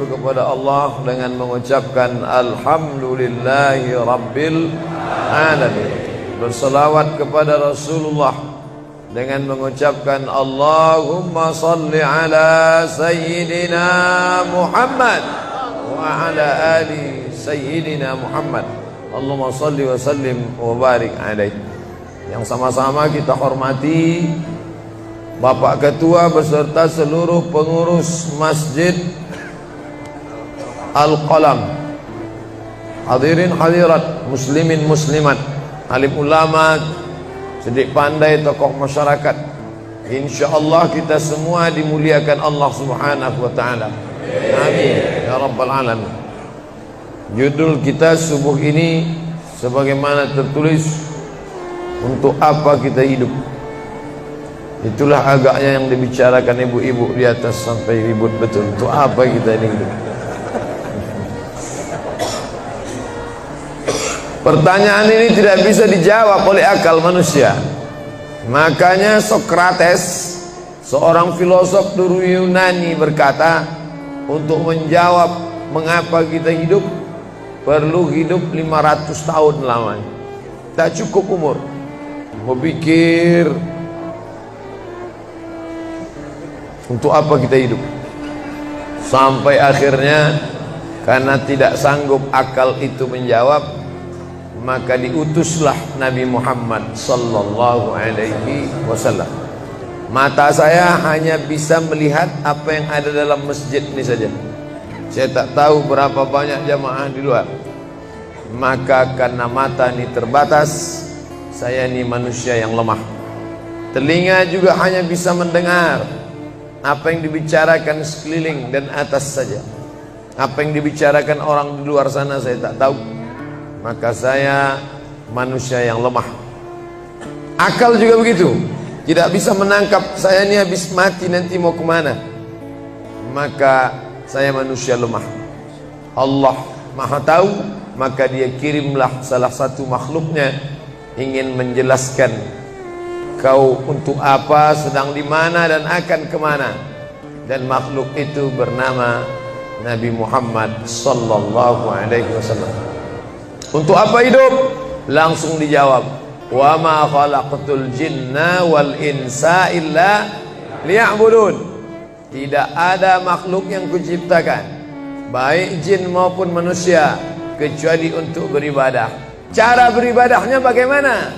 kepada Allah dengan mengucapkan Alhamdulillahi Rabbil Alamin. Berselawat kepada Rasulullah dengan mengucapkan Allahumma salli ala Sayyidina Muhammad wa ala ali Sayyidina Muhammad. Allahumma salli wa sallim wa barik alaih. Yang sama-sama kita hormati Bapak Ketua beserta seluruh pengurus Masjid Al-Qalam, hadirin hadirat, muslimin muslimat, alim ulama, sedik pandai, tokoh masyarakat. InsyaAllah kita semua dimuliakan Allah subhanahu wa ta'ala. Amin ya rabbal alamin. Judul kita subuh ini sebagaimana tertulis, untuk apa kita hidup. Itulah agaknya yang dibicarakan ibu-ibu di atas sampai ribut betul. Untuk apa kita ini hidup? Pertanyaan ini tidak bisa dijawab oleh akal manusia. Makanya Sokrates, seorang filosof dulu Yunani, berkata, untuk menjawab mengapa kita hidup, perlu hidup 500 tahun lamanya. Tak cukup umur. Mau pikir untuk apa kita hidup. Sampai akhirnya karena tidak sanggup akal itu menjawab, maka diutuslah Nabi Muhammad sallallahu alaihi wasallam. Mata saya hanya bisa melihat apa yang ada dalam masjid ini saja. Saya tak tahu berapa banyak jamaah di luar. Maka karena mata ini terbatas, saya ini manusia yang lemah. Telinga juga hanya bisa mendengar apa yang dibicarakan sekeliling dan atas saja. Apa yang dibicarakan orang di luar sana saya tak tahu. Maka saya manusia yang lemah. Akal juga begitu, tidak bisa menangkap saya ini habis mati nanti mau kemana. Maka saya manusia lemah. Allah maha tahu, maka dia kirimlah salah satu makhluknya ingin menjelaskan kau untuk apa, sedang di mana dan akan kemana. Dan makhluk itu bernama Nabi Muhammad sallallahu alaihi wasallam. Untuk apa hidup? Langsung dijawab, wa ma khalaqtul jinna wal insa illa liya'budun. Tidak ada makhluk yang kuciptakan, baik jin maupun manusia, kecuali untuk beribadah. Cara beribadahnya bagaimana?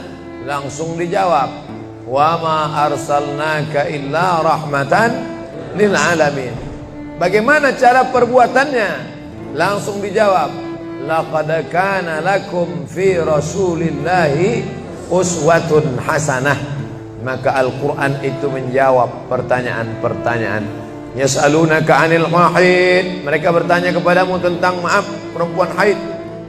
Langsung dijawab, wa ma arsalnaka illa rahmatan lil alamin. Bagaimana cara perbuatannya? Langsung dijawab, laqad kana lakum fi rasulillahi uswatun hasanah. Maka Al-Quran itu menjawab pertanyaan-pertanyaan. Yas'alunaka 'anil mahid, mereka bertanya kepadamu tentang perempuan haid.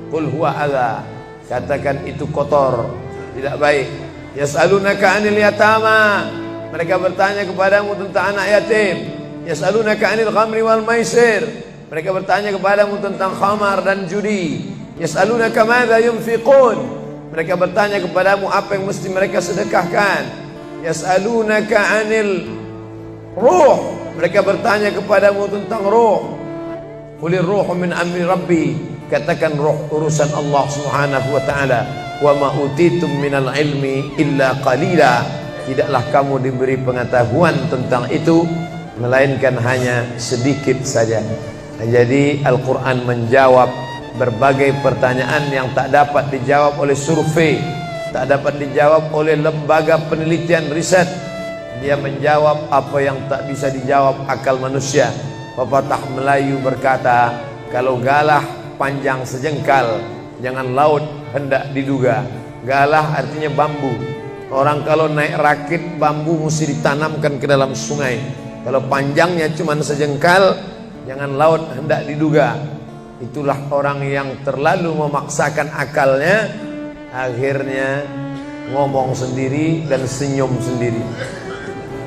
Qul huwa adza, katakan itu kotor, tidak baik. Yas'alunaka 'anil yatama, mereka bertanya kepadamu tentang anak yatim. Yas'alunaka 'anil khamri wal maisir, mereka bertanya kepadamu tentang khamar dan judi. Yas'alunaka madza yunfiqun, mereka bertanya kepadamu apa yang mesti mereka sedekahkan. Yas'alunaka 'anil ruh, mereka bertanya kepadamu tentang ruh. Qulir ruhu min amri rabbi, katakan ruh urusan Allah Subhanahu wa taala. Wa ma utitum minal ilmi illa qalila, tidaklah kamu diberi pengetahuan tentang itu melainkan hanya sedikit saja. Jadi Al-Quran menjawab berbagai pertanyaan yang tak dapat dijawab oleh survei, tak dapat dijawab oleh lembaga penelitian riset. Dia menjawab apa yang tak bisa dijawab akal manusia. Pepatah Melayu berkata, kalau galah panjang sejengkal, jangan laut hendak diduga. Galah artinya bambu. Orang kalau naik rakit bambu mesti ditanamkan ke dalam sungai. Kalau panjangnya cuma sejengkal, jangan laut hendak diduga. Itulah orang yang terlalu memaksakan akalnya, akhirnya ngomong sendiri dan senyum sendiri.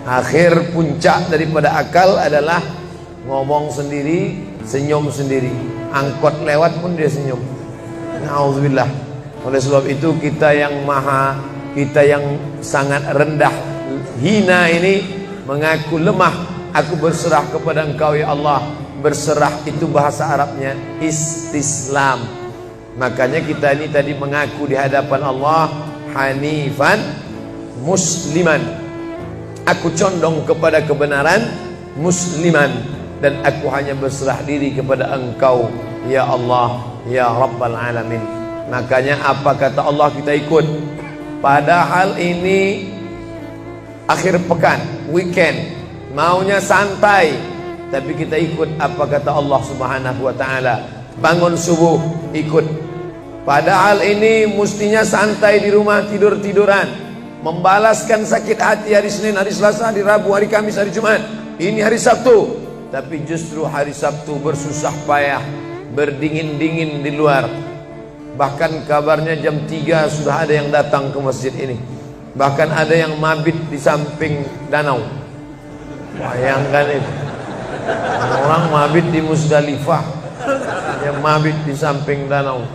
Akhir puncak daripada akal adalah ngomong sendiri, senyum sendiri. Angkot lewat pun dia senyum. Na'udzubillah. Oleh sebab itu kita yang sangat rendah, hina ini mengaku lemah. Aku berserah kepada Engkau ya Allah. berserah itu bahasa Arabnya istislam. Makanya kita ini tadi mengaku di hadapan Allah hanifan musliman, aku condong kepada kebenaran, musliman, dan aku hanya berserah diri kepada Engkau ya Allah ya Rabbal Alamin. Makanya apa kata Allah kita ikut. Padahal ini akhir pekan, weekend, maunya santai, tapi kita ikut apa kata Allah Subhanahu wa taala. Bangun subuh ikut. Padahal ini mestinya santai di rumah, tidur-tiduran, membalaskan sakit hati hari Senin, hari Selasa, hari Rabu, hari Kamis, hari Jumat. Ini hari Sabtu, tapi justru hari Sabtu bersusah payah, berdingin-dingin di luar. Bahkan kabarnya jam 3 sudah ada yang datang ke masjid ini. Bahkan ada yang mabit di samping danau. Bayangkan itu, orang mabit di Musdalifah, yang mabit di samping danau.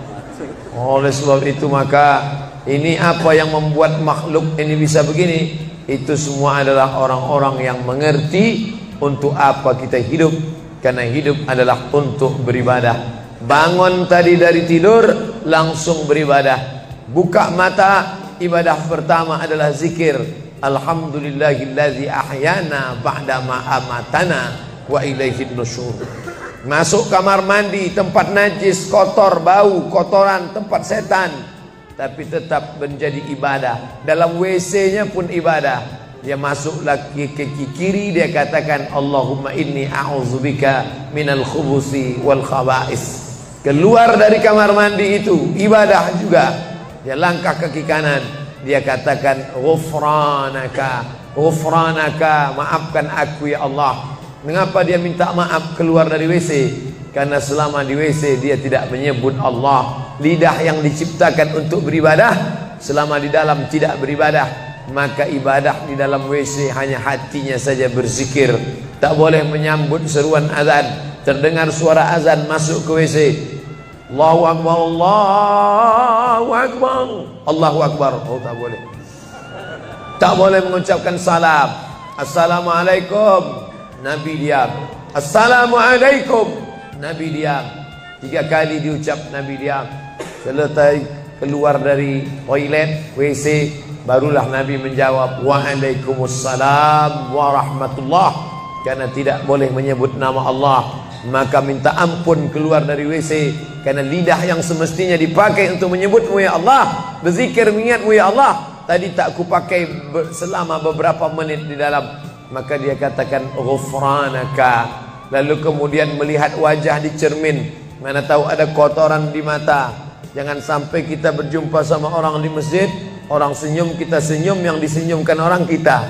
Oleh sebab itu maka ini apa yang membuat makhluk ini bisa begini? Itu semua adalah orang-orang yang mengerti untuk apa kita hidup. Karena hidup adalah untuk beribadah. Bangun tadi dari tidur langsung beribadah. Buka mata, ibadah pertama adalah zikir. Alhamdulillahillazi ahyana ba'dama amatana wa ilaihin nusyur. Masuk kamar mandi, tempat najis, kotor, bau, kotoran, tempat setan, tapi tetap menjadi ibadah. Dalam WC-nya pun ibadah. Dia masuk lagi ke kiri, dia katakan Allahumma inni a'udzubika minal khubusi wal khaba'is. Keluar dari kamar mandi itu ibadah juga. Dia langkah kaki kanan, dia katakan ghufranaka, ghufranaka, maafkan aku ya Allah. Mengapa dia minta maaf keluar dari WC? Karena selama di WC dia tidak menyebut Allah. Lidah yang diciptakan untuk beribadah, selama di dalam tidak beribadah, maka ibadah di dalam WC hanya hatinya saja berzikir. Tak boleh menyambut seruan azan. Terdengar suara azan masuk ke WC, Allahu Akbar, Allahu Akbar, Allahu Akbar. Oh, tak boleh. Tak boleh mengucapkan salam. Assalamualaikum, Nabi diam. Assalamualaikum, Nabi diam. 3 kali diucap, Nabi diam. Selesai keluar dari toilet, WC, barulah Nabi menjawab Waalaikumsalam warahmatullah. Karena tidak boleh menyebut nama Allah, maka minta ampun keluar dari WC. Karena lidah yang semestinya dipakai untuk menyebutmu ya Allah, berzikir mengingatmu ya Allah, tadi tak kupakai selama beberapa menit di dalam. Maka dia katakan ghufranaka. Lalu kemudian melihat wajah di cermin, mana tahu ada kotoran di mata. Jangan sampai kita berjumpa sama orang di masjid, orang senyum, kita senyum, yang disenyumkan orang kita.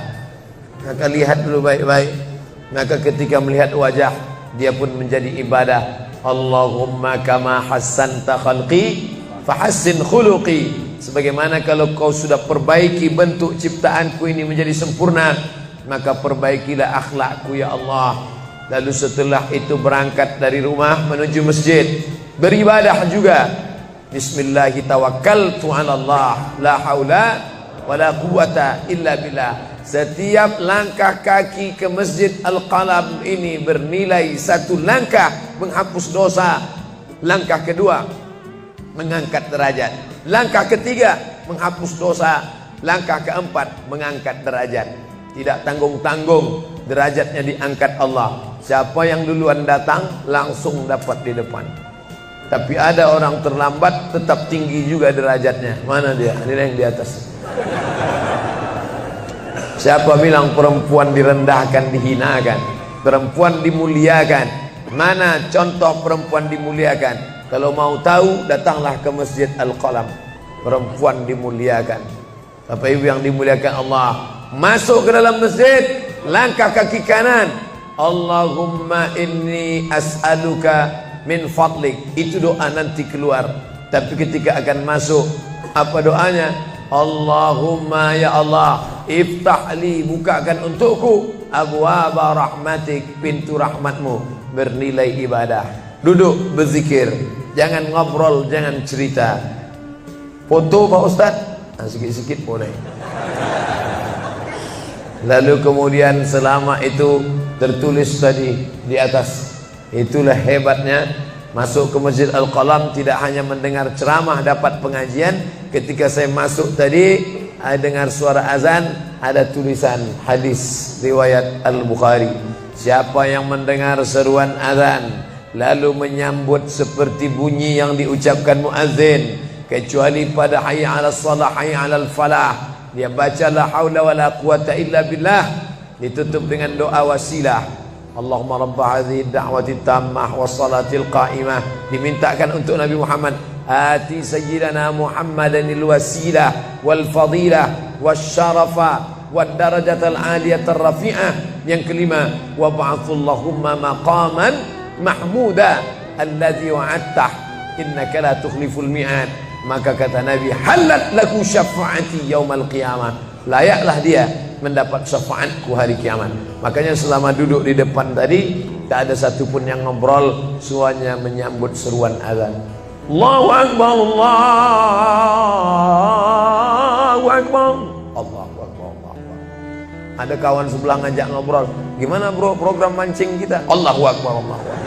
Maka lihat dulu baik-baik. Maka ketika melihat wajah, dia pun menjadi ibadah. Allahumma kama hassanta khalqi fahassin khuluqi. Sebagaimana kalau kau sudah perbaiki bentuk ciptaanku ini menjadi sempurna, maka perbaikilah akhlakku ya Allah. Lalu setelah itu berangkat dari rumah menuju masjid, beribadah juga. Bismillahi tawakkaltu 'ala Allah, la haula wala quwata illa billah. Setiap langkah kaki ke Masjid Al-Qalam ini bernilai 1 langkah menghapus dosa. Langkah kedua mengangkat derajat. Langkah ketiga menghapus dosa. Langkah keempat mengangkat derajat. Tidak tanggung-tanggung, derajatnya diangkat Allah. Siapa yang duluan datang langsung dapat di depan. Tapi ada orang terlambat tetap tinggi juga derajatnya. Mana dia? Ini yang di atas. Siapa bilang perempuan direndahkan, dihinakan? Perempuan dimuliakan. Mana contoh perempuan dimuliakan? Kalau mau tahu, datanglah ke Masjid Al-Qalam. Perempuan dimuliakan. Bapak Ibu yang dimuliakan Allah, masuk ke dalam masjid, langkah kaki kanan, Allahumma inni as'aluka min fadlik. Itu doa nanti keluar. Tapi ketika akan masuk, apa doanya? Allahumma ya Allah, iftahli, bukakan untukku abwaba rahmatik, pintu rahmatmu, bernilai ibadah. Duduk berzikir, jangan ngobrol, jangan cerita. Foto Pak Ustaz, sikit-sikit boleh. Lalu kemudian selama itu tertulis tadi di atas, Itulah hebatnya masuk ke Masjid Al-Qalam, tidak hanya mendengar ceramah dapat pengajian. Ketika saya masuk tadi, dengar suara azan, ada tulisan hadis riwayat Al-Bukhari. Siapa yang mendengar seruan azan lalu menyambut seperti bunyi yang diucapkan muazzin, kecuali pada hayya 'alas shalah, hayya 'alal falah, dia baca la haula wala quwata illa billah, ditutup dengan doa wasilah. Allahumma rabba hadhihi da'wati tammah wassalatil qa'imah, dimintakan untuk Nabi Muhammad, ati sayyidana Muhammadanil wasilah wal fadilah wasyarafa wad darajatal aliyatar rafi'ah. Yang kelima, wa ba'athullahumma maqaman mahmuda alladhi wa'adtah innaka la tukhliful mi'ad. Maka kata Nabi, halat laku syafaati yaumal qiyamah, layaklah dia mendapat syafaatku hari kiamat. Makanya selama duduk di depan tadi, tak ada satupun yang ngobrol, semuanya menyambut seruan azan. Allahu Akbar, Allahu Akbar, Allahu Akbar, Allahu Akbar. Ada kawan sebelah ngajak ngobrol, gimana bro program mancing kita? Allahu Akbar, Allahu Akbar.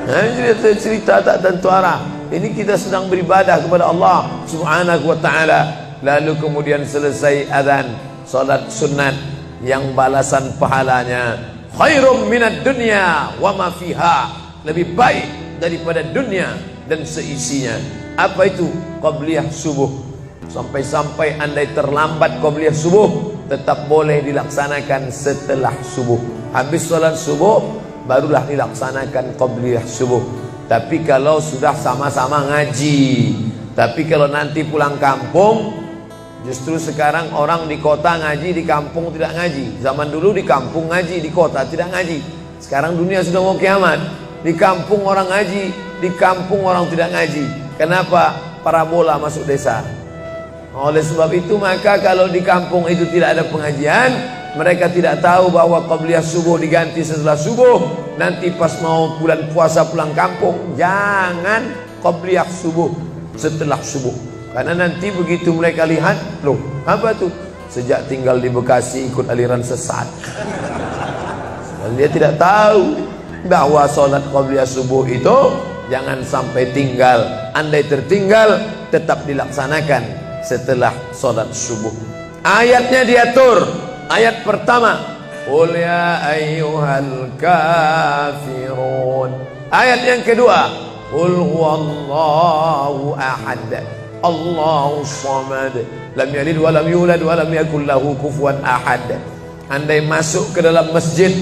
Nah, cerita tak tentu arah. Ini kita sedang beribadah kepada Allah Subhanahu wa ta'ala. Lalu kemudian selesai azan, salat sunat yang balasan pahalanya khairum minad dunya wa ma fiha, lebih baik daripada dunia dan seisinya. Apa itu? Qabliyah subuh. Sampai-sampai andai terlambat qabliyah subuh, tetap boleh dilaksanakan setelah subuh. Habis salat subuh barulah dilaksanakan qabliyah subuh. Tapi kalau sudah sama-sama ngaji, tapi kalau nanti pulang kampung, justru sekarang orang di kota ngaji, di kampung tidak ngaji. Zaman dulu di kampung ngaji, di kota tidak ngaji. Sekarang dunia sudah mau kiamat. Di kampung orang ngaji, di kampung orang tidak ngaji. Kenapa? Parabola masuk desa. Oleh sebab itu, maka kalau di kampung itu tidak ada pengajian, mereka tidak tahu bahwa qabliyah subuh diganti setelah subuh. Nanti pas mau bulan puasa pulang kampung, jangan qabliyah subuh setelah subuh. Karena nanti begitu mereka lihat, loh apa tuh? Sejak tinggal di Bekasi ikut aliran sesat. Dan dia tidak tahu bahwa sholat qabliyah subuh itu jangan sampai tinggal. Andai tertinggal, tetap dilaksanakan setelah sholat subuh. Ayatnya diatur. Ayat pertama, qul ya ayyuhal kafirun. Ayat yang kedua, qul huwallahu ahad, Allahu samad, lam yalid wa lam yulad wa lam yakul lahu kufuwan ahad. Andai masuk ke dalam masjid,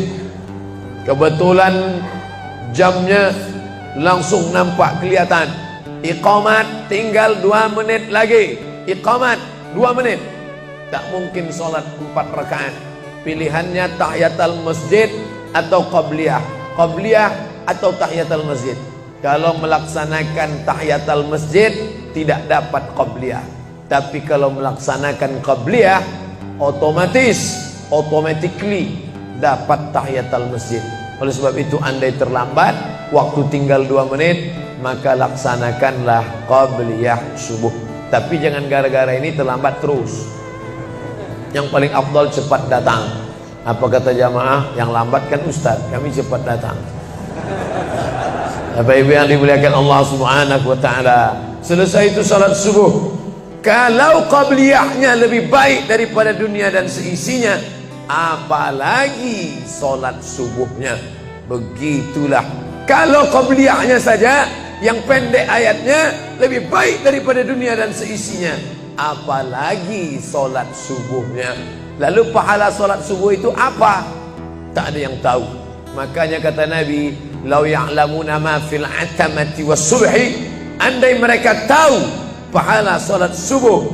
kebetulan jamnya langsung nampak kelihatan, iqamat tinggal 2 menit lagi, iqamat 2 menit, tak mungkin sholat 4 rakaat. Pilihannya tahiyatul masjid atau qabliyah, qabliyah atau tahiyatul masjid. Kalau melaksanakan tahiyatul masjid tidak dapat qabliyah. Tapi kalau melaksanakan qabliyah, automatically dapat tahiyatul masjid. Oleh sebab itu, andai terlambat, waktu tinggal 2 menit, maka laksanakanlah qabliyah subuh. Tapi jangan gara-gara ini terlambat terus. Yang paling afdal cepat datang. Apa kata jamaah? Yang lambat kan ustaz, kami cepat datang. Bapak ibu yang dimuliakan Allah Subhanahu wa ta'ala, selesai itu salat subuh. Kalau qabliyahnya lebih baik daripada dunia dan seisinya, apalagi salat subuhnya. Begitulah. Kalau qabliyahnya saja yang pendek ayatnya lebih baik daripada dunia dan seisinya, apalagi salat subuhnya. Lalu pahala salat subuh itu apa? Tak ada yang tahu. Makanya kata Nabi, lau ya'lamuna ma fil atamati was subhi, andai mereka tahu pahala salat subuh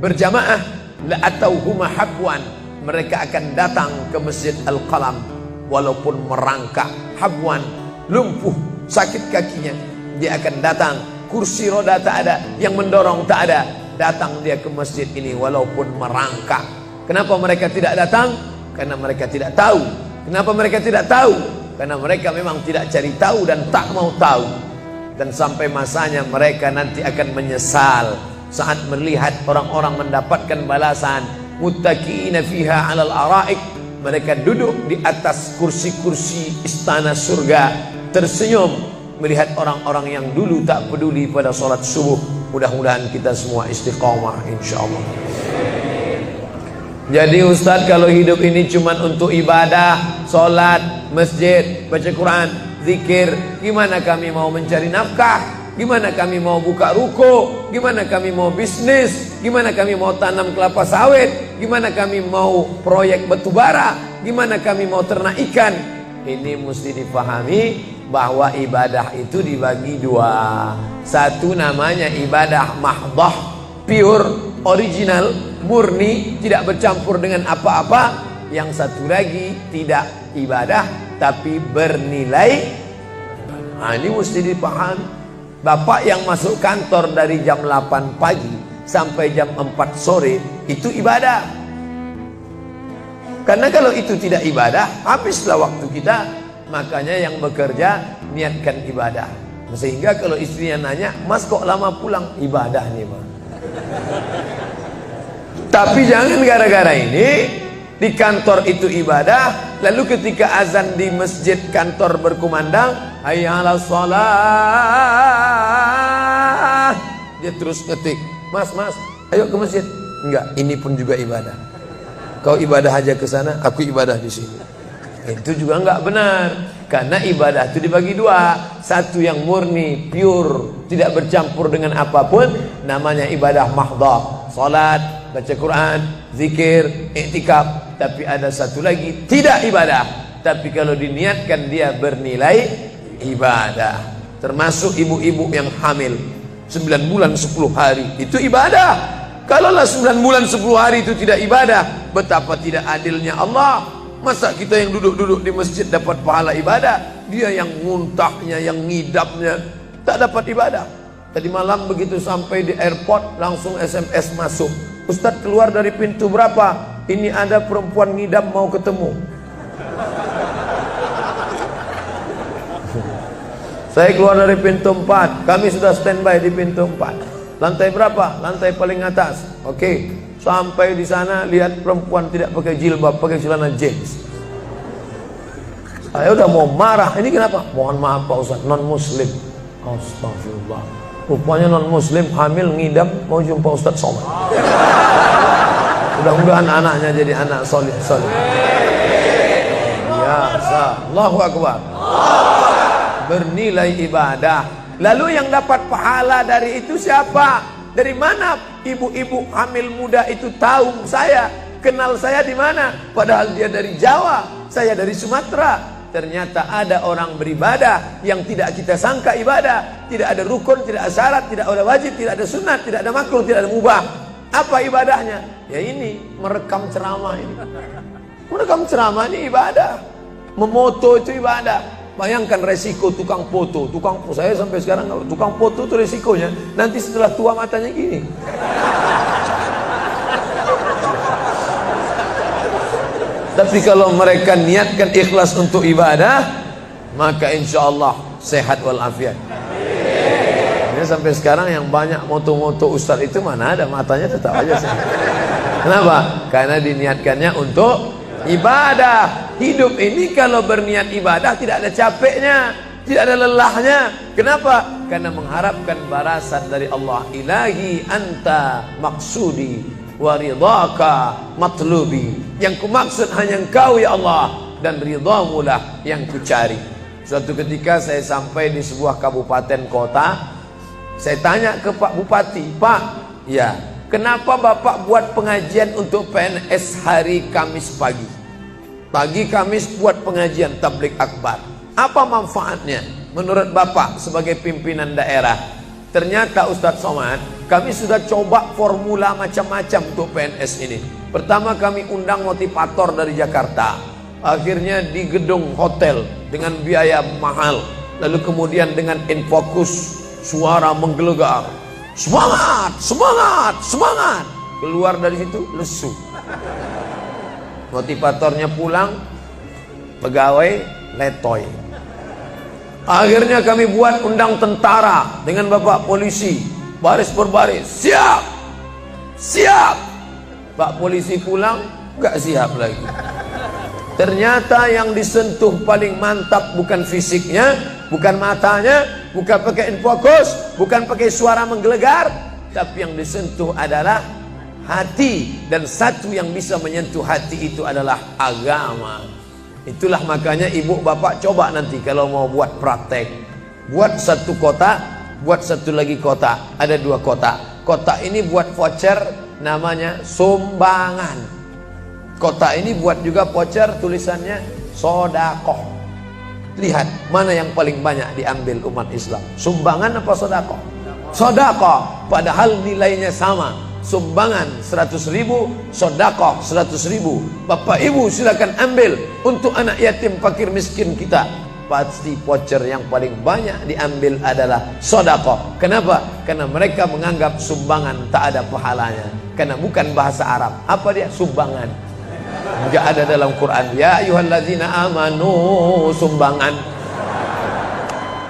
berjamaah, la atauhuma habwan, mereka akan datang ke Masjid Al-Qalam walaupun merangkak, habwan, lumpuh, sakit kakinya, dia akan datang. Kursi roda tak ada, yang mendorong tak ada, datang dia ke masjid ini walaupun merangkak. Kenapa mereka tidak datang? Karena mereka tidak tahu. Kenapa mereka tidak tahu? Karena mereka memang tidak cari tahu dan tak mau tahu. Dan sampai masanya mereka nanti akan menyesal saat melihat orang-orang mendapatkan balasan muttaqiina fiha 'alal araik, Mereka duduk di atas kursi-kursi istana surga, tersenyum melihat orang-orang yang dulu tak peduli pada sholat subuh. Mudah-mudahan kita semua istiqomah insyaallah. Jadi Ustadz, kalau hidup ini cuma untuk ibadah, sholat, masjid, baca Quran, zikir, gimana kami mau mencari nafkah? Gimana kami mau buka ruko? Gimana kami mau bisnis? Gimana kami mau tanam kelapa sawit? Gimana kami mau proyek batu bara? Gimana kami mau ternak ikan? Ini mesti dipahami bahwa ibadah itu dibagi dua. Satu namanya ibadah mahdah, pure, original, murni, tidak bercampur dengan apa-apa. Yang satu lagi tidak ibadah tapi bernilai. Nah, ini mesti dipahami. Bapak yang masuk kantor dari jam 8 pagi sampai jam 4 sore itu ibadah. Karena kalau itu tidak ibadah, habislah waktu kita. Makanya yang bekerja niatkan ibadah. Sehingga kalau istrinya nanya, "Mas kok lama pulang?" Ibadah nih, Mas. Tapi jangan gara-gara ini di kantor itu ibadah, lalu ketika azan di masjid kantor berkumandang, hayya 'alas shalah, dia terus ngetik, "Mas, ayo ke masjid." Enggak, ini pun juga ibadah. Kau ibadah aja ke sana, aku ibadah di sini. Itu juga enggak benar. Karena ibadah itu dibagi dua. Satu yang murni, pure, tidak bercampur dengan apapun, namanya ibadah mahdah, salat, baca Quran, zikir, iktikaf. Tapi ada satu lagi tidak ibadah, tapi kalau diniatkan dia bernilai ibadah. Termasuk ibu-ibu yang hamil 9 bulan 10 hari, itu ibadah. Kalaulah 9 bulan 10 hari itu tidak ibadah, betapa tidak adilnya Allah. Masa kita yang duduk-duduk di masjid dapat pahala ibadah, dia yang muntahnya, yang ngidapnya tak dapat ibadah. Tadi malam begitu sampai di airport langsung SMS masuk, "Ustadz, keluar dari pintu berapa? Ini ada perempuan ngidam mau ketemu." Saya keluar dari pintu 4, kami sudah standby di pintu 4. Lantai berapa? Lantai paling atas. Oke, sampai di sana lihat perempuan tidak pakai jilbab, pakai celana jeans. Saya udah mau marah. Ini kenapa? "Mohon maaf Pak Ustadz, non muslim." Astagfirullah. Rupanya non muslim hamil ngidam mau jumpa Ustadz Somad. Mudah-mudahan anaknya jadi anak solid. Ya, Allahu Akbar. Bernilai ibadah. Lalu yang dapat pahala dari itu siapa? Dari mana ibu-ibu hamil muda itu tahu saya? Kenal saya di mana? Padahal dia dari Jawa, saya dari Sumatera. Ternyata ada orang beribadah yang tidak kita sangka ibadah. Tidak ada rukun, tidak ada syarat, tidak ada wajib, tidak ada sunat, tidak ada makruh, tidak ada mubah. Apa ibadahnya? Ya ini, merekam ceramah ini. Merekam ceramah ini ibadah. Memoto itu ibadah. Bayangkan resiko tukang foto. Saya sampai sekarang tukang foto itu resikonya nanti setelah tua matanya gini. Tapi kalau mereka niatkan ikhlas untuk ibadah, maka insya Allah sehat walafiat. Ini sampai sekarang yang banyak moto-moto ustadz itu mana ada matanya tetap aja sehat. Kenapa? Karena diniatkannya untuk ibadah. Hidup ini kalau berniat ibadah tidak ada capeknya, tidak ada lelahnya. Kenapa? Karena mengharapkan balasan dari Allah. Ilahi anta maksudi wa ridhaka matlubi. Yang kumaksud hanya Engkau ya Allah, dan ridhamu lah yang kucari. Suatu ketika saya sampai di sebuah kabupaten kota, saya tanya ke Pak Bupati, "Pak, ya, kenapa Bapak buat pengajian untuk PNS hari Kamis pagi? Pagi Kamis buat pengajian tabligh akbar. Apa manfaatnya menurut Bapak sebagai pimpinan daerah?" Ternyata Ustadz Somad, kami sudah coba formula macam-macam untuk PNS ini. Pertama kami undang motivator dari Jakarta. Akhirnya di gedung hotel dengan biaya mahal. Lalu kemudian dengan infokus, suara menggelegar. Semangat, semangat, semangat. Keluar dari situ lesu. Motivatornya pulang, pegawai letoy. Akhirnya kami buat undang tentara dengan bapak polisi, baris berbaris, siap, siap. Pak polisi pulang, gak siap lagi. Ternyata yang disentuh paling mantap bukan fisiknya, bukan matanya, bukan pakai infocus, bukan pakai suara menggelegar, tapi yang disentuh adalah hati. Dan satu yang bisa menyentuh hati itu adalah agama. Itulah makanya ibu bapak coba nanti kalau mau buat praktek, buat satu kotak, buat satu lagi kotak, ada 2 kotak. Kotak ini buat voucher, namanya sumbangan. Kotak ini buat juga voucher, tulisannya sodakoh. Lihat mana yang paling banyak diambil umat Islam, sumbangan apa sodakoh? Sodakoh, padahal nilainya sama. Sumbangan 100.000, sodakoh 100.000. Bapak ibu silakan ambil untuk anak yatim fakir miskin kita. Pasti voucher yang paling banyak diambil adalah sodakoh. Kenapa? Karena mereka menganggap sumbangan tak ada pahalanya, karena bukan bahasa Arab. Apa dia? Sumbangan. Enggak ada dalam Quran. Ya ayyuhalladzina amanu, sumbangan.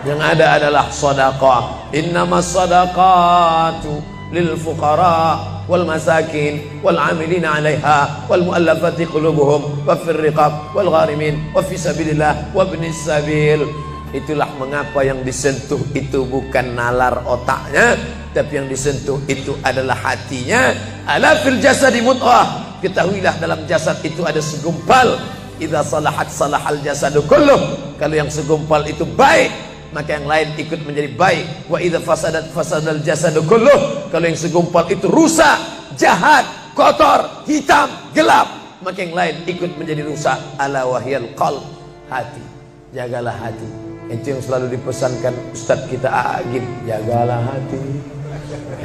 Yang ada adalah sedekah. Innamas sadaqatu lil fuqara wal masakin wal 'amilina 'alaiha wal mu'allafati qulubuhum wa fir riqab wal gharimin wa fi sabilillah wa ibnis sabil. Itulah mengapa yang disentuh itu bukan nalar otaknya, tapi yang disentuh itu adalah hatinya. Ala fil jasadi mudghah. Ketahuilah dalam jasad itu ada segumpal. Idza salahat salahal jasadu kulluh. Kalau yang segumpal itu baik, maka yang lain ikut menjadi baik. Wa idza fasadat fasadal jasadu kulluh. Kalau yang segumpal itu rusak, jahat, kotor, hitam, gelap, maka yang lain ikut menjadi rusak. Ala wahyal qalb, hati. Jagalah hati. Itu yang selalu dipesankan Ustaz kita Agib, jagalah hati.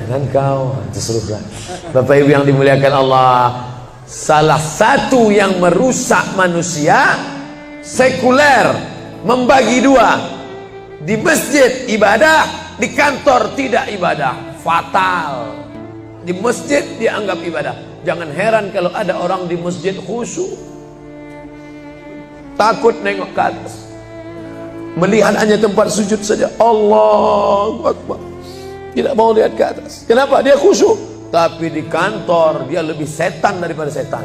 Jangan kau terserah. Bapak Ibu yang dimuliakan Allah, salah satu yang merusak manusia sekuler, membagi 2. Di masjid ibadah, di kantor tidak ibadah, fatal. Di masjid dianggap ibadah. Jangan heran kalau ada orang di masjid khusyuk, takut nengok ke atas, melihat hanya tempat sujud saja. Allahu Akbar, tidak mau lihat ke atas. Kenapa? Dia khusyuk. Tapi di kantor dia lebih setan daripada setan.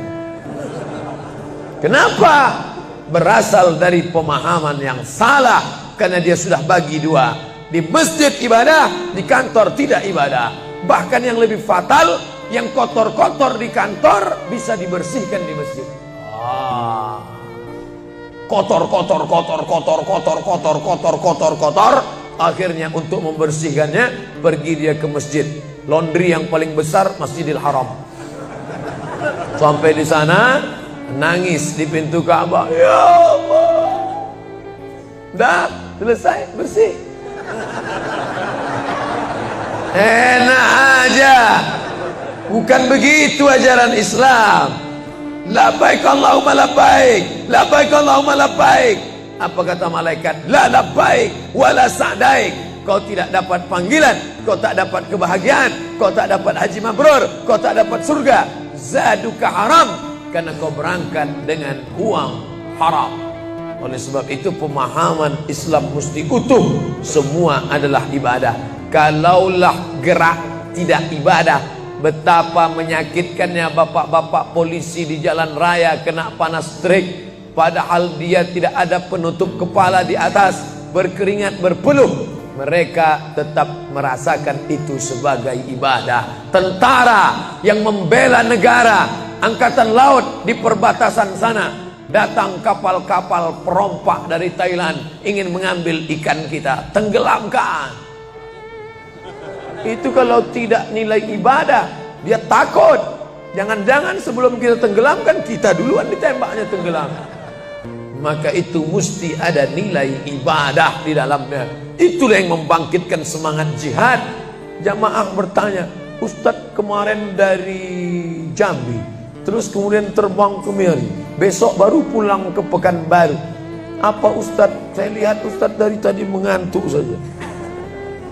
Kenapa? Berasal dari pemahaman yang salah, karena dia sudah bagi 2. Di masjid ibadah, di kantor tidak ibadah. Bahkan yang lebih fatal, yang kotor-kotor di kantor bisa dibersihkan di masjid. Kotor. Akhirnya untuk membersihkannya pergi dia ke masjid. Laundry yang paling besar Masjidil Haram. Sampai di sana nangis di pintu Ka'bah. Ya Allah, dah selesai bersih. Enak aja. Bukan begitu ajaran Islam. Labbaik Allahumma labbaik, labbaik Allahumma labbaik. Apa kata malaikat? La labbaik wala sa'daik. Kau tidak dapat panggilan, kau tak dapat kebahagiaan, kau tak dapat haji mabrur, kau tak dapat surga. Zaduka haram, karena kau berangkat dengan uang haram. Oleh sebab itu pemahaman Islam mesti utuh. Semua adalah ibadah. Kalaulah gerak tidak ibadah, betapa menyakitkannya bapak-bapak polisi di jalan raya kena panas terik, padahal dia tidak ada penutup kepala di atas, berkeringat berpeluh. Mereka tetap merasakan itu sebagai ibadah. Tentara yang membela negara, angkatan laut di perbatasan sana, datang kapal-kapal perompak dari Thailand ingin mengambil ikan kita, tenggelamkan. Itu kalau tidak nilai ibadah, dia takut. Jangan-jangan sebelum kita tenggelamkan, kita duluan ditembaknya tenggelam. Maka itu mesti ada nilai ibadah di dalamnya. Itulah yang membangkitkan semangat jihad. Jamaah bertanya, Ustadz kemarin dari Jambi, terus kemudian terbang ke Miri, besok baru pulang ke Pekanbaru. Apa Ustadz? Saya lihat Ustadz dari tadi mengantuk saja.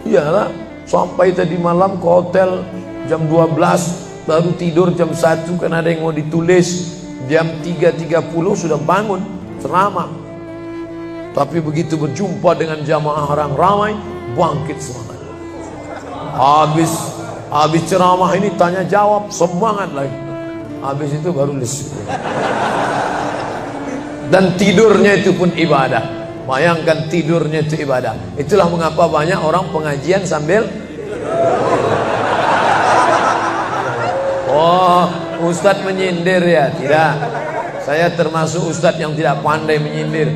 Iyalah, sampai tadi malam ke hotel jam 12, baru tidur jam 1 karena ada yang mau ditulis. Jam 3.30 sudah bangun ceramah. Tapi begitu berjumpa dengan jamaah orang ramai, bangkit semangat. Habis ceramah ini tanya jawab, semangat lagi. Habis itu baru lesu. Dan tidurnya itu pun ibadah. Bayangkan, tidurnya itu ibadah. Itulah mengapa banyak orang pengajian sambil oh, ustadz menyindir ya? Tidak. Saya termasuk ustadz yang tidak pandai menyindir.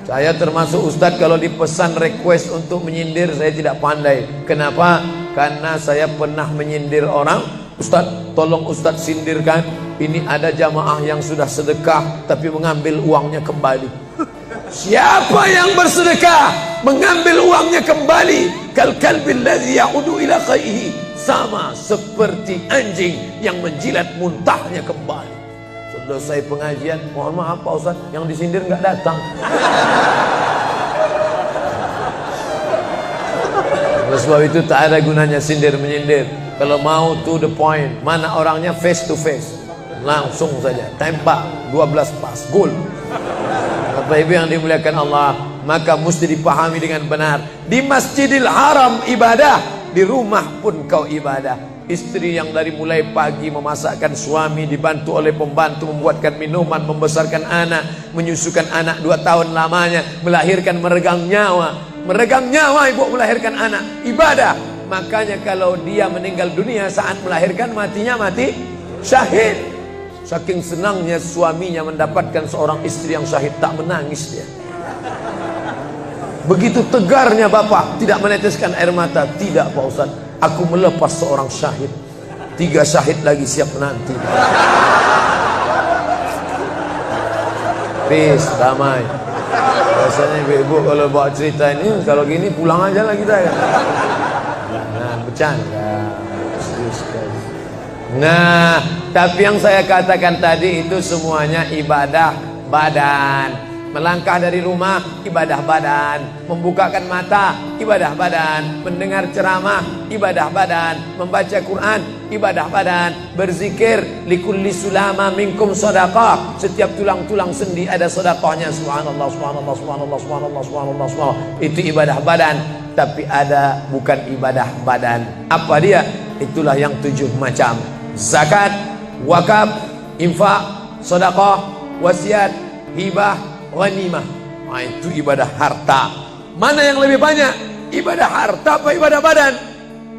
Saya termasuk ustadz kalau dipesan request untuk menyindir, saya tidak pandai. Kenapa? Karena saya pernah menyindir orang. Ustadz, tolong ustadz sindirkan. Ini ada jamaah yang sudah sedekah tapi mengambil uangnya kembali. Siapa yang bersedekah mengambil uangnya kembali? Kal kalbil ladzi ya'udu ila qaihi, sama seperti anjing yang menjilat muntahnya kembali. Selesai pengajian, mohon maaf Pak Ustaz, yang disindir nggak datang. Oleh sebab itu tak ada gunanya sindir menyindir. Kalau mau to the point, mana orangnya face to face, langsung saja tembak 12 pas, gol. Bapak Ibu yang dimuliakan Allah, maka mesti dipahami dengan benar. Di Masjidil Haram ibadah, di rumah pun kau ibadah. Istri yang dari mulai pagi memasakkan suami, dibantu oleh pembantu membuatkan minuman, membesarkan anak, menyusukan anak 2 tahun lamanya, melahirkan, meregang nyawa ibu melahirkan anak, ibadah. Makanya kalau dia meninggal dunia saat melahirkan, matinya mati syahid. Saking senangnya suaminya mendapatkan seorang istri yang syahid, tak menangis dia. Begitu tegarnya bapak, tidak meneteskan air mata. Tidak Pak Ustaz, aku melepas seorang syahid, 3 syahid lagi siap menanti. Peace, damai. Biasanya ibu kalau bawa cerita ini, kalau gini pulang aja lah kita ya. Nah, bercanda. Serius sekali. Nah, tapi yang saya katakan tadi itu semuanya ibadah badan. Melangkah dari rumah, ibadah badan. Membukakan mata, ibadah badan. Mendengar ceramah, ibadah badan. Membaca Quran, ibadah badan. Berzikir, likulli sulama minkum sadaqah. Setiap tulang-tulang sendi ada sedekahnya. Subhanallah, subhanallah, subhanallah, subhanallah, subhanallah, subhanallah. Itu ibadah badan. Tapi ada bukan ibadah badan. Apa dia? Itulah yang 7 macam. Zakat, wakaf, infak, sedekah, wasiat, hibah, ghanimah. Nah, itu ibadah harta. Mana yang lebih banyak? Ibadah harta apa ibadah badan?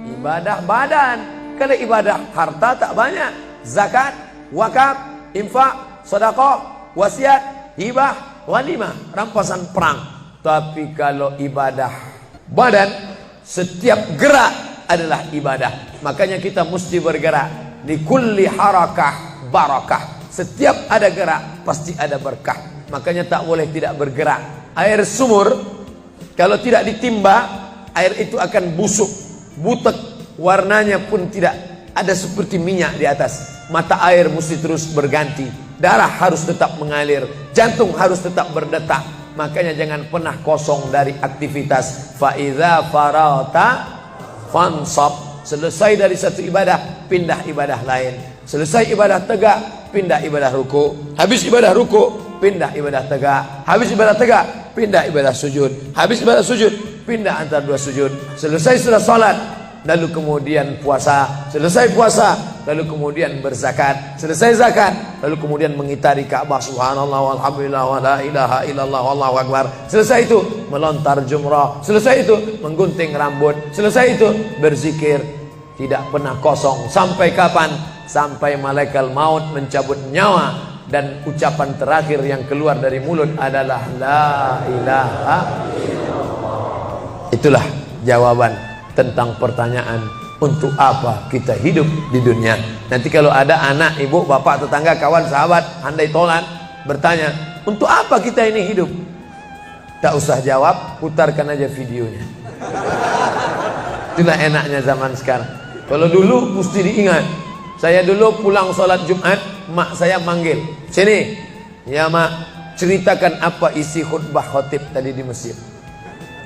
Ibadah badan. Kalau ibadah harta tak banyak. Zakat, wakaf, infak, sedekah, wasiat, hibah, ghanimah, rampasan perang. Tapi kalau ibadah badan, setiap gerak adalah ibadah. Makanya kita mesti bergerak. Di kulli harakah barakah. Setiap ada gerak pasti ada berkah. Makanya tak boleh tidak bergerak. Air sumur kalau tidak ditimba, air itu akan busuk, butek, warnanya pun tidak ada seperti minyak di atas. Mata air mesti terus berganti. Darah harus tetap mengalir, jantung harus tetap berdetak. Makanya jangan pernah kosong dari aktivitas. Fa idza farata fansab. Selesai dari satu ibadah, pindah ibadah lain. Selesai ibadah tegak, pindah ibadah ruku. Habis ibadah ruku, pindah ibadah tegak. Habis ibadah tegak, pindah ibadah sujud. Habis ibadah sujud, pindah antara 2 sujud. Selesai sudah salat, lalu kemudian puasa. Selesai puasa, lalu kemudian berzakat. Selesai zakat, lalu kemudian mengitari Ka'bah. Subhanallah walhamdulillah wa la ilaha illallah wallahu akbar. Selesai itu melontar jumrah. Selesai itu menggunting rambut. Selesai itu berzikir. Tidak pernah kosong. Sampai kapan? Sampai malaikat maut mencabut nyawa dan ucapan terakhir yang keluar dari mulut adalah la ilaha illallah. Itulah jawaban tentang pertanyaan untuk apa kita hidup di dunia. Nanti kalau ada anak, ibu, bapak, tetangga, kawan, sahabat, andai tolan bertanya, untuk apa kita ini hidup? Tak usah jawab, putarkan aja videonya. Itulah enaknya zaman sekarang. Kalau dulu mesti diingat. Saya dulu pulang sholat Jumat, mak saya manggil, sini ya mak, ceritakan apa isi khutbah khotib tadi di masjid.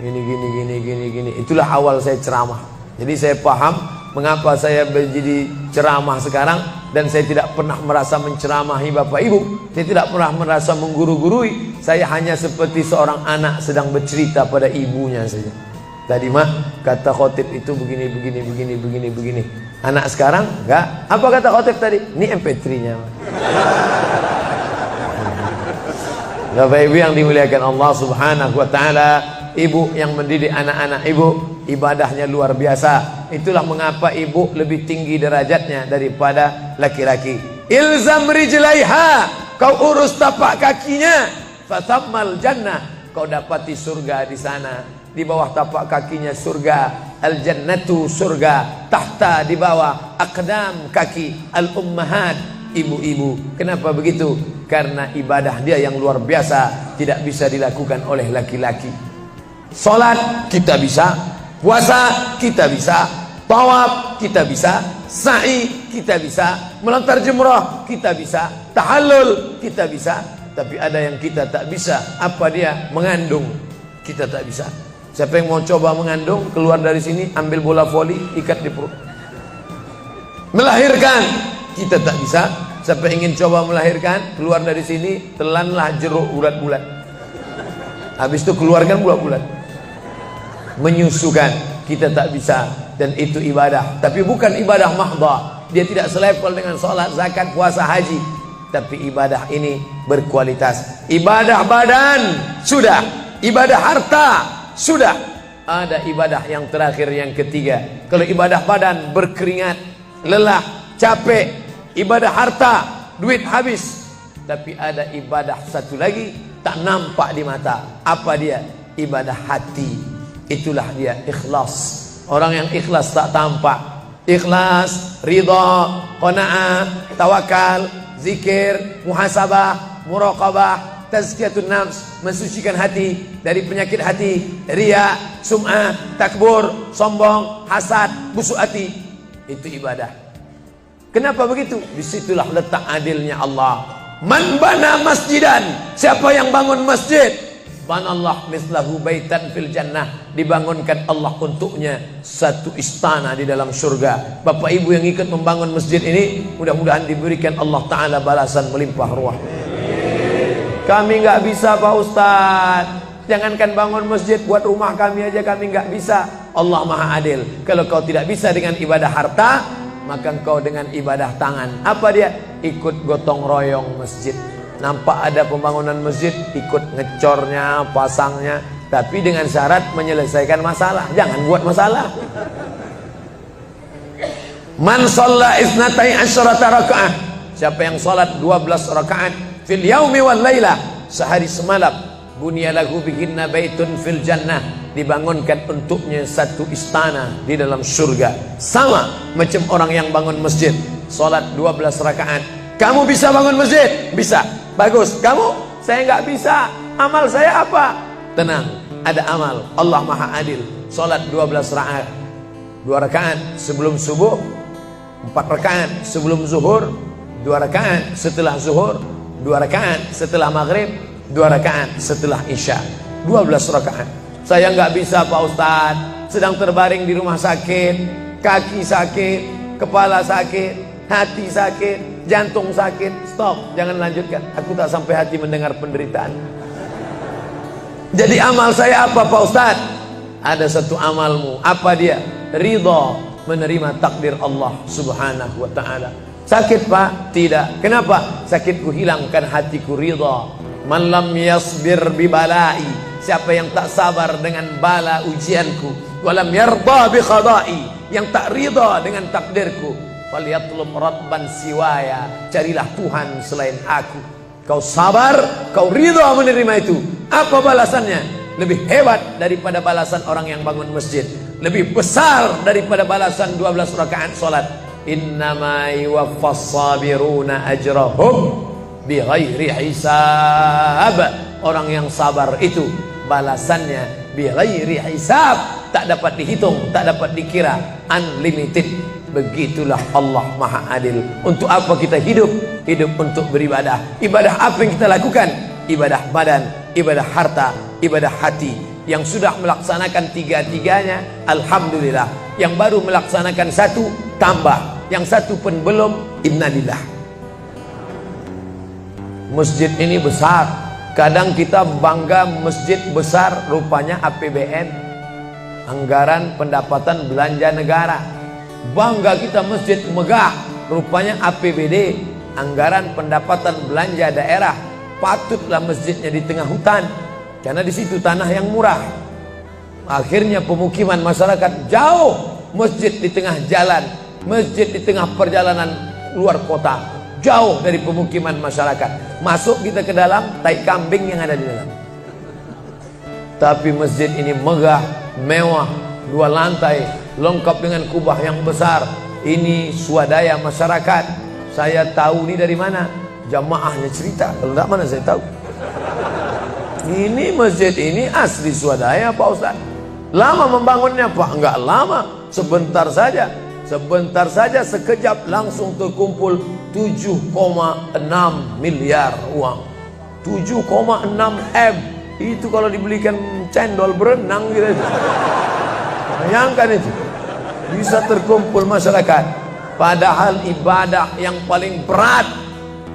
Gini. Itulah awal saya ceramah. Jadi saya paham mengapa saya menjadi ceramah sekarang. Dan saya tidak pernah merasa menceramahi bapak ibu. Saya tidak pernah merasa mengguru-gurui. Saya hanya seperti seorang anak sedang bercerita pada ibunya saja. Tadi mak, kata khotib itu begini. Anak sekarang enggak. Apa kata khotib tadi? Ini MP3-nya mak. Bapak Ibu yang dimuliakan Allah Subhanahu wa taala, ibu yang mendidik anak-anak ibu ibadahnya luar biasa. Itulah mengapa ibu lebih tinggi derajatnya daripada laki-laki. Ilzam rijlaiha, kau urus tapak kakinya, fatammal jannah, kau dapati surga di sana. Di bawah tapak kakinya surga, al jannatu surga, tahta di bawah aqdam kaki al ummahat, ibu-ibu. Kenapa begitu? Karena ibadah dia yang luar biasa, tidak bisa dilakukan oleh laki-laki. Salat kita bisa, puasa kita bisa, tawaf kita bisa, sa'i kita bisa, melontar jumrah kita bisa, tahallul kita bisa. Tapi ada yang kita tak bisa. Apa dia? Mengandung. Kita tak bisa. Siapa yang mau coba mengandung, keluar dari sini, ambil bola voli, ikat di perut. Melahirkan kita tak bisa. Siapa ingin coba melahirkan, keluar dari sini, telanlah jeruk bulat-bulat. Habis itu keluarkan bulat-bulat. Menyusukan kita tak bisa, dan itu ibadah. Tapi bukan ibadah mahdhah. Dia tidak selevel dengan sholat, zakat, puasa, haji. Tapi ibadah ini berkualitas. Ibadah badan sudah, ibadah harta sudah. Ada ibadah yang terakhir, yang ketiga. Kalau ibadah badan berkeringat, lelah, capek. Ibadah harta, duit habis. Tapi ada ibadah satu lagi, tak nampak di mata. Apa dia? Ibadah hati. Itulah dia ikhlas. Orang yang ikhlas tak tampak. Ikhlas, ridha, qanaah, tawakal, zikir, muhasabah, muraqabah, tazkiyatun nafs, mensucikan hati dari penyakit hati, riya, sum'ah, takbur, sombong, hasad, busuk hati. Itu ibadah. Kenapa begitu? Disitulah letak adilnya Allah. Man bana masjidan, siapa yang bangun masjid, banallah mislahu baitan fil jannah, dibangunkan Allah untuknya satu istana di dalam surga. Bapak ibu yang ikut membangun masjid ini, mudah-mudahan diberikan Allah Ta'ala balasan melimpah ruah. Kami nggak bisa Pak Ustadz, jangankan bangun masjid, buat rumah kami aja kami nggak bisa. Allah Maha Adil. Kalau kau tidak bisa dengan ibadah harta, maka engkau dengan ibadah tangan. Apa dia? Ikut gotong royong masjid. Nampak ada pembangunan masjid, ikut ngecornya, pasangnya. Tapi dengan syarat menyelesaikan masalah. Jangan buat masalah. Man shalla isnatai asyarata raka'ah, siapa yang salat 12 rakaat fil yaumi wal laila, sehari semalam, bunyalahu bihinna baitun fil jannah, dibangunkan untuknya satu istana di dalam surga. Sama macam orang yang bangun masjid, salat 12 rakaat. Kamu bisa bangun masjid? Bisa. Bagus. Kamu? Saya nggak bisa. Amal saya apa? Tenang, ada amal. Allah Maha Adil. Salat 12 rakaat. 2 rakaat sebelum subuh, 4 rakaat sebelum zuhur, 2 rakaat setelah zuhur, 2 rakaat setelah maghrib, 2 rakaat setelah isya. 12 rakaat. Saya nggak bisa Pak Ustadz, sedang terbaring di rumah sakit, kaki sakit, kepala sakit, hati sakit, jantung sakit. Stop, jangan lanjutkan. Aku tak sampai hati mendengar penderitaan. Jadi amal saya apa Pak Ustadz? Ada satu amalmu. Apa dia? Ridha, menerima takdir Allah Subhanahu wa ta'ala. Sakit Pak? Tidak. Kenapa? Sakitku hilangkan hatiku ridha. Man lam yasbir bi balai, siapa yang tak sabar dengan bala ujianku, walam yarda bi qada'i, yang tak ridha dengan takdirku, falyatlub rabban siwaya, carilah Tuhan selain aku. Kau sabar, kau ridha menerima itu. Apa balasannya? Lebih hebat daripada balasan orang yang bangun masjid, lebih besar daripada balasan 12 rakaat salat. Innama yuwaffas sabiruna ajrahum bighairi hisab. Orang yang sabar itu balasannya bighairi hisab, tak dapat dihitung, tak dapat dikira, unlimited. Begitulah Allah Maha Adil. Untuk apa kita hidup? Hidup untuk beribadah. Ibadah apa yang kita lakukan? Ibadah badan, ibadah harta, ibadah hati. Yang sudah melaksanakan tiga-tiganya, alhamdulillah. Yang baru melaksanakan satu, tambah. Yang satu pun belum, innalillah. Masjid ini besar. Kadang kita bangga masjid besar, rupanya APBN, anggaran pendapatan belanja negara. Bangga kita masjid megah, rupanya APBD, anggaran pendapatan belanja daerah. patutlah masjidnya di tengah hutan, karena di situ tanah yang murah. Akhirnya pemukiman masyarakat jauh, masjid di tengah jalan, masjid di tengah perjalanan luar kota, jauh dari pemukiman masyarakat. Masuk kita ke dalam, tai kambing yang ada di dalam. Tapi masjid ini megah, mewah, 2 lantai, lengkap dengan kubah yang besar. Ini swadaya masyarakat. Saya tahu ini dari mana? Jamaahnya cerita. Kalau tidak, mana saya tahu. Ini masjid ini asli swadaya Pak Ustaz. Lama membangunnya Pak? Enggak lama, sebentar saja. Sebentar saja, sekejap langsung terkumpul 7,6 miliar uang. 7,6 M. Itu kalau dibelikan cendol berenang gitu. Bayangkan itu. Bisa terkumpul masyarakat. Padahal ibadah yang paling berat,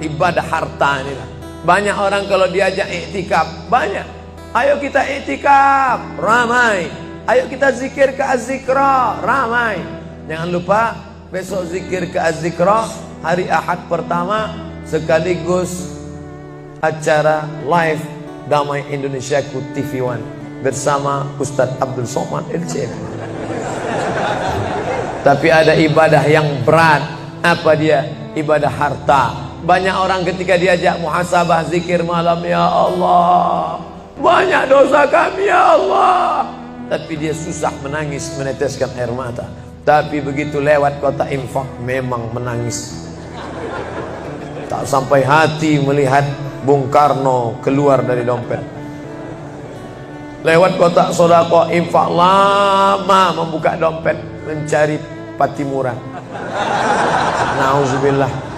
ibadah harta ini. Banyak orang kalau diajak iktikaf, banyak. Ayo kita iktikaf, ramai. Ayo kita zikir ke Az-Zikra, ramai. Jangan lupa besok zikir ke Az-Zikra, hari Ahad pertama, sekaligus acara live Damai Indonesiaku TV One bersama Ustadz Abdul Somad LC. Tapi ada ibadah yang berat. Apa dia? Ibadah harta. Banyak orang ketika diajak muhasabah zikir malam, ya Allah, banyak dosa kami ya Allah, tapi dia susah menangis, meneteskan air mata. Tapi begitu lewat kota infak, memang menangis. Tak sampai hati melihat Bung Karno keluar dari dompet. Lewat kotak sodako infak, lama membuka dompet mencari Patimura. Nauzubillah.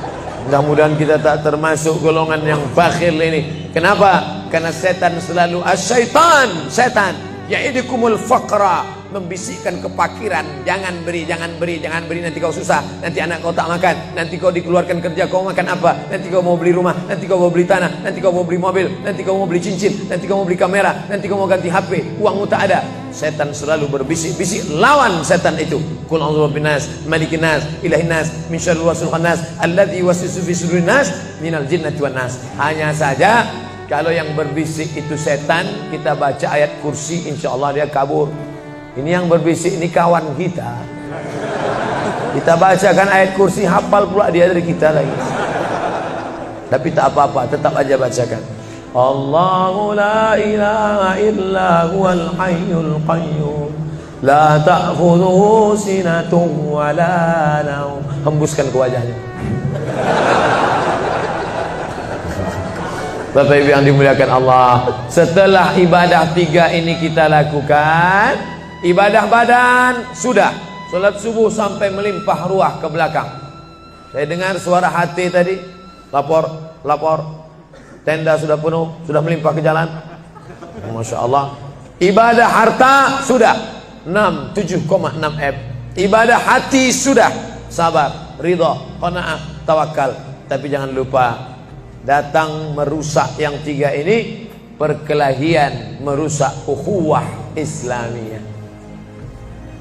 Mudah-mudahan kita tak termasuk golongan yang bakhil ini. Kenapa? Karena setan selalu asyaitan, setan ya'idukumul faqra, membisikkan kepakiran. Jangan beri, jangan beri, jangan beri, nanti kau susah, nanti anak kau tak makan, nanti kau dikeluarkan kerja, kau makan apa, nanti kau mau beli rumah, nanti kau mau beli tanah, nanti kau mau beli mobil, nanti kau mau beli cincin, nanti kau mau beli kamera, nanti kau mau ganti HP, uangmu tak ada. Setan selalu berbisik-bisik. Lawan setan itu. Qul a'udzu birabbin nas, malikin nas, ilahin nas, min syarril waswasil khannas, alladzi yuwaswisu fi sudurin nas, minal jinnati wan nas. Hanya saja kalau yang berbisik itu setan, kita baca ayat kursi, insya Allah dia kabur. Ini yang berbisik ini kawan kita. Kita bacakan ayat kursi, hafal pula dia dari kita lagi. Tapi tak apa-apa, tetap aja bacakan. Allahu la ilaha illa huwal hayyul qayyum, la ta'khudhuhu sinatun wa la naum. Hembuskan ke wajahnya. Bapak Ibu yang dimuliakan Allah, setelah ibadah 3 ini kita lakukan, ibadah badan sudah, sholat subuh sampai melimpah ruah ke belakang. Saya dengar suara hati tadi, lapor, tenda sudah penuh, sudah melimpah ke jalan. Masya Allah. Ibadah harta sudah 7,6 M. Ibadah hati sudah, sabar, ridha, qanaah, tawakal. Tapi jangan lupa, datang merusak yang 3 ini, perkelahian, merusak ukhuwah Islamiyah.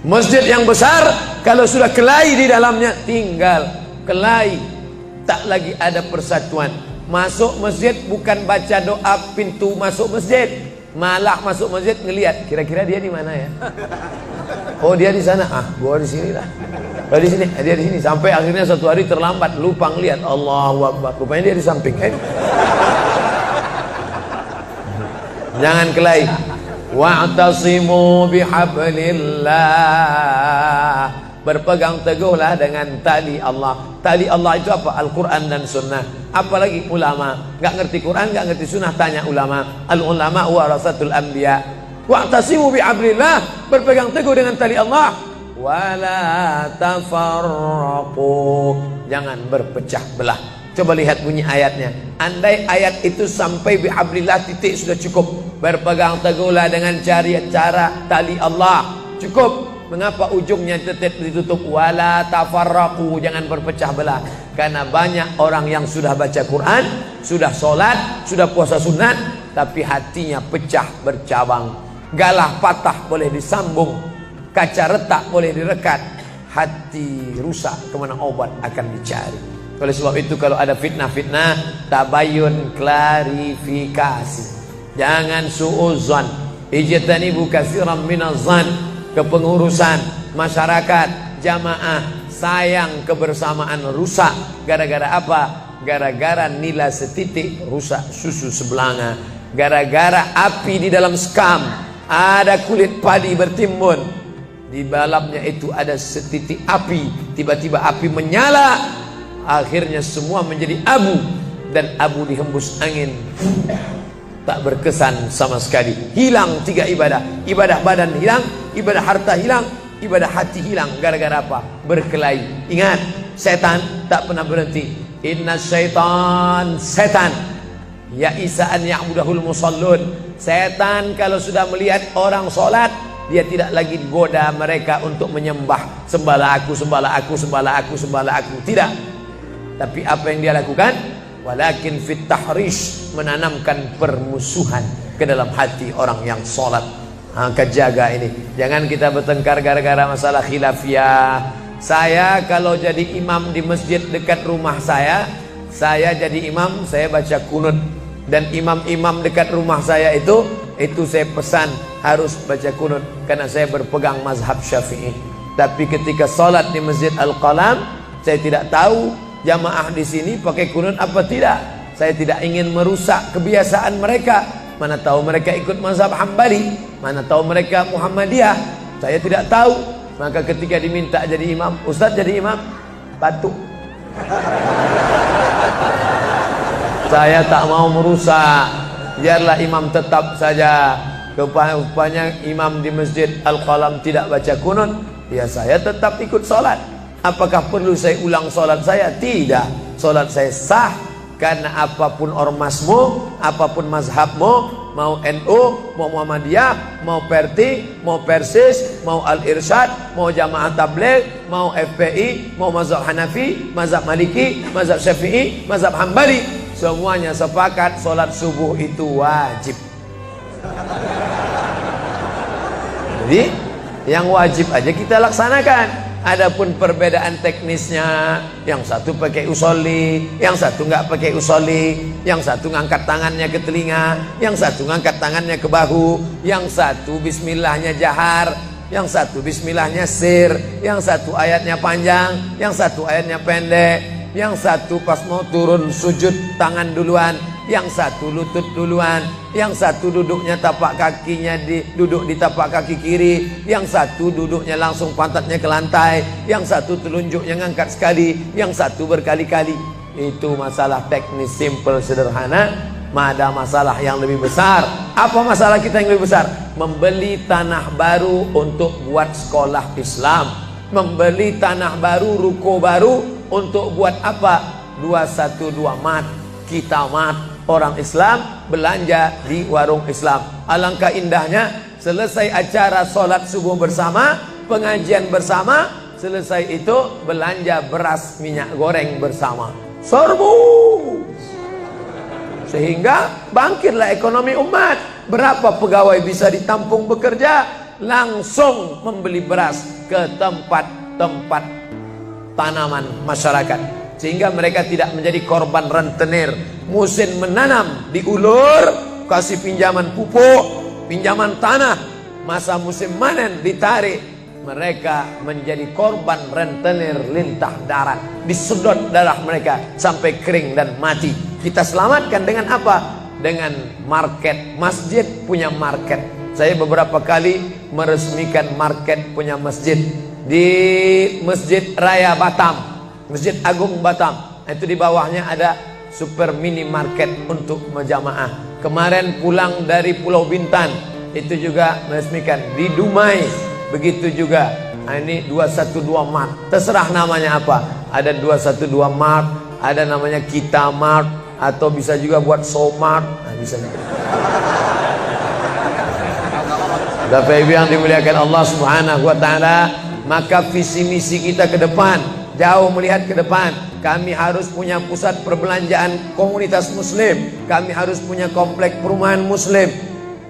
Masjid yang besar, kalau sudah kelahi di dalamnya, tinggal kelahi, tak lagi ada persatuan. Masuk masjid bukan baca doa pintu masuk masjid, malah masuk masjid ngelihat kira-kira dia di mana ya. Oh dia di sana, gua di sini lah. Oh di sini, dia di sini. Sampai akhirnya suatu hari terlambat, lupa ngelihat. Allahu Akbar, rupanya dia di samping. Jangan kelahi. Wa'tasimu bihablillah, berpegang teguhlah dengan tali Allah. Tali Allah itu apa? Al-Quran dan Sunnah. Apalagi ulama, nggak ngerti Quran, nggak ngerti Sunnah, tanya ulama. Al-ulama warasatul anbiya. Wa'tasimu bihablillah, berpegang teguh dengan tali Allah. Wala tafarraqu, jangan berpecah belah. Coba lihat bunyi ayatnya. Andai ayat itu sampai bihablillah titik sudah cukup. Berpegang teguhlah dengan cara tali Allah, cukup. Mengapa ujungnya tetap ditutup? Wala tafarraqu, jangan berpecah belah. Karena banyak orang yang sudah baca Quran, sudah sholat, sudah puasa sunat, tapi hatinya pecah bercabang. Galah patah boleh disambung, kaca retak boleh direkat, hati rusak kemana obat akan dicari. Oleh sebab itu kalau ada fitnah-fitnah, tabayun, klarifikasi. Jangan suudzon. Ijtanibu katsiran minaz-zan. Kepengurusan masyarakat, jamaah, sayang kebersamaan rusak. Gara-gara apa? Gara-gara nila setitik rusak susu sebelanga. Gara-gara api di dalam sekam, ada kulit padi bertimbun, di dalamnya itu ada setitik api, tiba-tiba api menyala, akhirnya semua menjadi abu, dan abu dihembus angin, tak berkesan sama sekali. Hilang 3 ibadah. Ibadah badan hilang, ibadah harta hilang, ibadah hati hilang. Gara-gara apa? Berkelahi. Ingat, setan tak pernah berhenti. Inna syaitan, setan ya isa'an ya'budahul musallun. Setan kalau sudah melihat orang sholat, dia tidak lagi goda mereka untuk menyembah, sembahlah aku, sembahlah aku, sembahlah aku, sembahlah aku. Tidak. Tapi apa yang dia lakukan? Walakin fit tahrish, menanamkan permusuhan ke dalam hati orang yang sholat. Maka jaga ini. Jangan kita bertengkar gara-gara masalah khilafiyah. Saya kalau jadi imam di masjid dekat rumah saya jadi imam, saya baca kunut. Dan imam-imam dekat rumah saya itu saya pesan harus baca kunut, karena saya berpegang mazhab Syafi'i. Tapi ketika sholat di Masjid Al-Qalam, saya tidak tahu jamaah di sini pakai kunut apa tidak. Saya tidak ingin merusak kebiasaan mereka. Mana tahu mereka ikut mazhab Hambali, mana tahu mereka Muhammadiyah, saya tidak tahu. Maka ketika diminta jadi imam, Ustaz jadi imam, batuk. Saya tak mau merusak, biarlah imam tetap saja. Rupanya imam di Masjid Al-Qalam tidak baca kunut, ya saya tetap ikut solat. Apakah perlu saya ulang solat saya? Tidak. Solat saya sah, karena apapun ormasmu, apapun mazhabmu, mau NU, mau Muhammadiyah, mau Perti, mau Persis, mau Al-Irsyad, mau Jamaah Tabligh, mau FPI, mau mazhab Hanafi, mazhab Maliki, mazhab Syafi'i, mazhab Hambali, semuanya sepakat solat subuh itu wajib. Jadi yang wajib aja kita laksanakan. Adapun perbedaan teknisnya, yang satu pakai usolli, yang satu nggak pakai usolli, yang satu ngangkat tangannya ke telinga, yang satu ngangkat tangannya ke bahu, yang satu bismillahnya jahar, yang satu bismillahnya sir, yang satu ayatnya panjang, yang satu ayatnya pendek, yang satu pas mau turun sujud tangan duluan, yang satu lutut duluan, yang satu duduknya tapak kakinya duduk di tapak kaki kiri, yang satu duduknya langsung pantatnya ke lantai, yang satu telunjuknya ngangkat sekali, yang satu berkali-kali. Itu masalah teknis simple sederhana. Ada masalah yang lebih besar. Apa masalah kita yang lebih besar? Membeli tanah baru untuk buat sekolah Islam, membeli tanah baru, ruko baru untuk buat apa? 212 mat, kita mat. Orang Islam belanja di warung Islam. Alangkah indahnya, selesai acara sholat subuh bersama, pengajian bersama, selesai itu belanja beras minyak goreng bersama. Serbu. Sehingga bangkitlah ekonomi umat. Berapa pegawai bisa ditampung bekerja? Langsung membeli beras ke tempat-tempat tanaman masyarakat, sehingga mereka tidak menjadi korban rentenir. Musim menanam diulur, kasih pinjaman pupuk, pinjaman tanah. Masa musim panen ditarik, mereka menjadi korban rentenir lintah darat. Disedot darah mereka sampai kering dan mati. Kita selamatkan dengan apa? Dengan market. Masjid punya market. Saya beberapa kali meresmikan market punya masjid di Masjid Raya Batam, Masjid Agung Batam. Itu di bawahnya ada super mini market untuk menjamaah. Kemarin pulang dari Pulau Bintan, itu juga meresmikan di Dumai. Begitu juga. Nah, ini 212 Mart. Terserah namanya apa. Ada 212 Mart, ada namanya Kita Mart, atau bisa juga buat Somart. Nah, bisa juga. Bapak Ibu yang dimuliakan Allah Subhanahu wa taala, maka visi misi kita ke depan, jauh melihat ke depan. Kami harus punya pusat perbelanjaan komunitas muslim. Kami harus punya komplek perumahan muslim.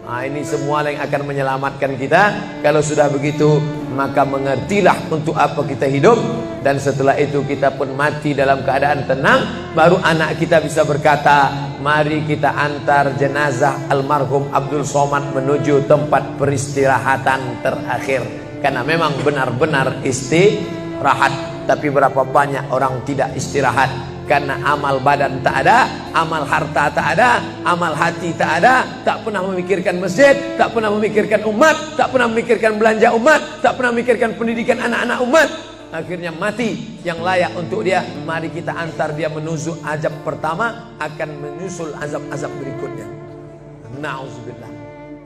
Nah, ini semua yang akan menyelamatkan kita. Kalau sudah begitu, maka mengertilah untuk apa kita hidup. Dan setelah itu kita pun mati dalam keadaan tenang. Baru anak kita bisa berkata, mari kita antar jenazah almarhum Abdul Somad menuju tempat peristirahatan terakhir. Karena memang benar-benar istirahat. Tapi berapa banyak orang tidak istirahat, karena amal badan tak ada, amal harta tak ada, amal hati tak ada. Tak pernah memikirkan masjid, tak pernah memikirkan umat, tak pernah memikirkan belanja umat, tak pernah memikirkan pendidikan anak-anak umat. Akhirnya mati yang layak untuk dia. Mari kita antar dia menuju azab pertama, akan menyusul azab-azab berikutnya. Na'udzubillah.